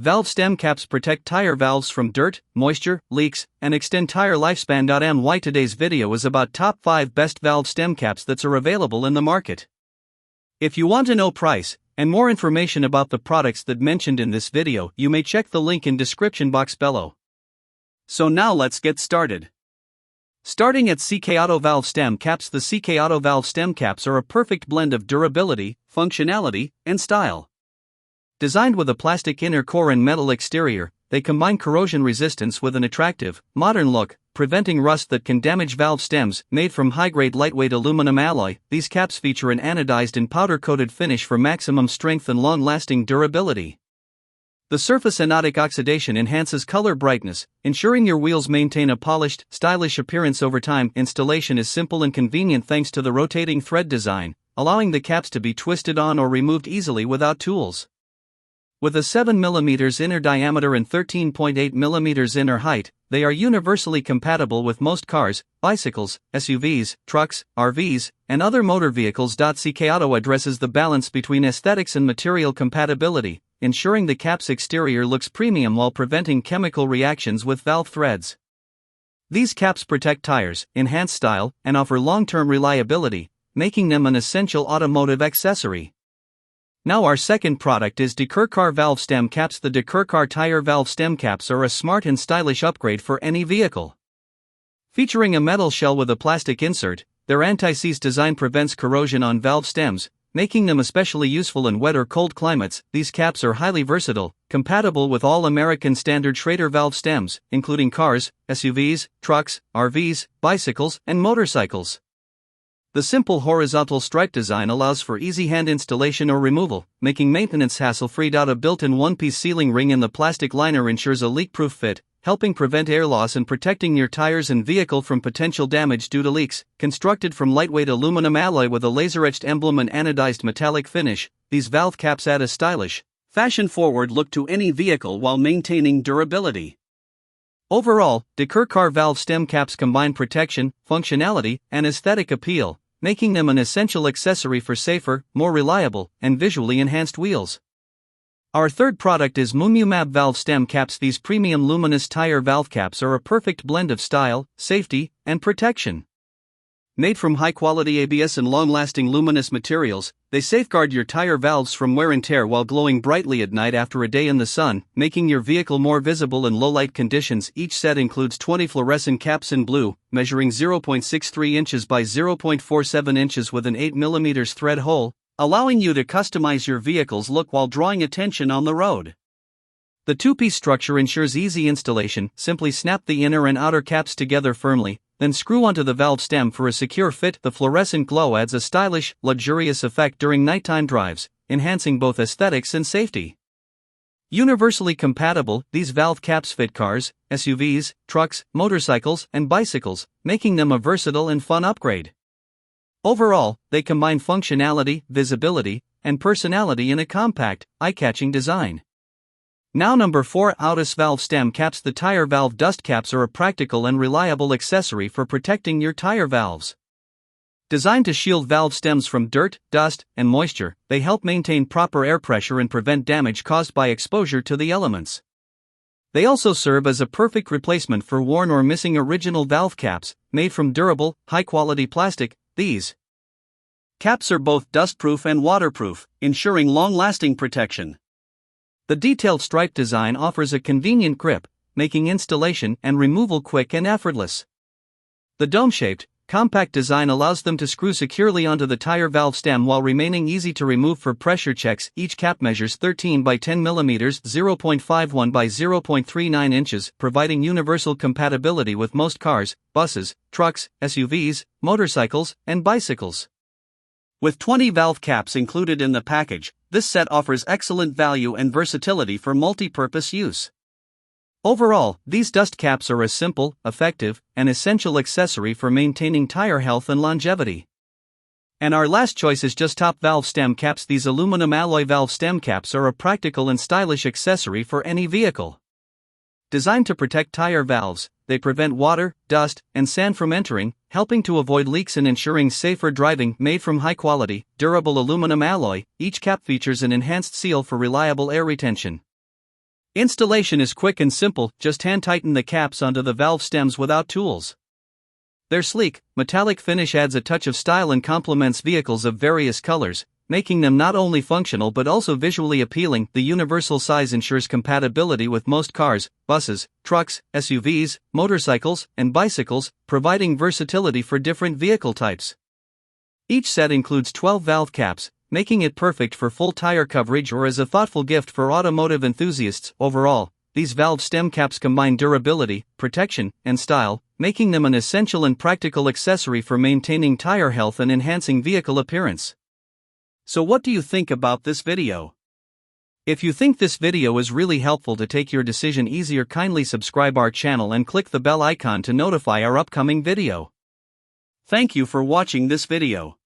Valve stem caps protect tire valves from dirt, moisture, leaks, and extend tire lifespan. My today's video is about top 5 best valve stem caps that are available in the market. If you want to know price and more information about the products that mentioned in this video, you may check the link in description box below. So now let's get started. Starting at CK Auto Valve Stem Caps. The CK Auto Valve Stem Caps are a perfect blend of durability, functionality, and style. Designed with a plastic inner core and metal exterior, they combine corrosion resistance with an attractive, modern look, preventing rust that can damage valve stems. Made from high-grade lightweight aluminum alloy, these caps feature an anodized and powder-coated finish for maximum strength and long-lasting durability. The surface anodic oxidation enhances color brightness, ensuring your wheels maintain a polished, stylish appearance over time. Installation is simple and convenient thanks to the rotating thread design, allowing the caps to be twisted on or removed easily without tools. With a 7mm inner diameter and 13.8mm inner height, they are universally compatible with most cars, bicycles, SUVs, trucks, RVs, and other motor vehicles. CK Auto addresses the balance between aesthetics and material compatibility, ensuring the cap's exterior looks premium while preventing chemical reactions with valve threads. These caps protect tires, enhance style, and offer long-term reliability, making them an essential automotive accessory. Now our second product is Car Valve Stem Caps. The Car Tire Valve Stem Caps are a smart and stylish upgrade for any vehicle. Featuring a metal shell with a plastic insert, their anti-seize design prevents corrosion on valve stems, making them especially useful in wet or cold climates. These caps are highly versatile, compatible with all American standard Schrader valve stems, including cars, SUVs, trucks, RVs, bicycles, and motorcycles. The simple horizontal stripe design allows for easy hand installation or removal, making maintenance hassle-free. A built-in one-piece sealing ring in the plastic liner ensures a leak-proof fit, helping prevent air loss and protecting your tires and vehicle from potential damage due to leaks. Constructed from lightweight aluminum alloy with a laser-etched emblem and anodized metallic finish, these valve caps add a stylish, fashion-forward look to any vehicle while maintaining durability. Overall, Car Valve Stem Caps combine protection, functionality, and aesthetic appeal, making them an essential accessory for safer, more reliable, and visually enhanced wheels. Our third product is Mab Valve Stem Caps. These premium luminous tire valve caps are a perfect blend of style, safety, and protection. Made from high-quality ABS and long-lasting luminous materials, they safeguard your tire valves from wear and tear while glowing brightly at night after a day in the sun, making your vehicle more visible in low-light conditions. Each set includes 20 fluorescent caps in blue, measuring 0.63 inches by 0.47 inches with an 8mm thread hole, allowing you to customize your vehicle's look while drawing attention on the road. The two-piece structure ensures easy installation. Simply snap the inner and outer caps together firmly, then screw onto the valve stem for a secure fit. The fluorescent glow adds a stylish, luxurious effect during nighttime drives, enhancing both aesthetics and safety. Universally compatible, these valve caps fit cars, SUVs, trucks, motorcycles, and bicycles, making them a versatile and fun upgrade. Overall, they combine functionality, visibility, and personality in a compact, eye-catching design. Now number 4, Autos Valve Stem Caps. The tire valve dust caps are a practical and reliable accessory for protecting your tire valves. Designed to shield valve stems from dirt, dust, and moisture, they help maintain proper air pressure and prevent damage caused by exposure to the elements. They also serve as a perfect replacement for worn or missing original valve caps, made from durable, high-quality plastic. These caps are both dustproof and waterproof, ensuring long-lasting protection. The detailed stripe design offers a convenient grip, making installation and removal quick and effortless. The dome-shaped, compact design allows them to screw securely onto the tire valve stem while remaining easy to remove for pressure checks. Each cap measures 13 by 10 mm, 0.51 by 0.39 inches, providing universal compatibility with most cars, buses, trucks, SUVs, motorcycles, and bicycles. With 20 valve caps included in the package, this set offers excellent value and versatility for multi-purpose use. Overall, these dust caps are a simple, effective, and essential accessory for maintaining tire health and longevity. And our last choice is just top valve stem caps. These aluminum alloy valve stem caps are a practical and stylish accessory for any vehicle. Designed to protect tire valves, they prevent water, dust, and sand from entering, helping to avoid leaks and ensuring safer driving. Made from high-quality, durable aluminum alloy, each cap features an enhanced seal for reliable air retention. Installation is quick and simple, just hand tighten the caps onto the valve stems without tools. Their sleek, metallic finish adds a touch of style and complements vehicles of various colors, making them not only functional but also visually appealing. The universal size ensures compatibility with most cars, buses, trucks, SUVs, motorcycles, and bicycles, providing versatility for different vehicle types. Each set includes 12 valve caps, making it perfect for full tire coverage or as a thoughtful gift for automotive enthusiasts. Overall, these valve stem caps combine durability, protection, and style, making them an essential and practical accessory for maintaining tire health and enhancing vehicle appearance. So what do you think about this video? If you think this video is really helpful to take your decision easier, kindly subscribe our channel and click the bell icon to notify our upcoming video. Thank you for watching this video.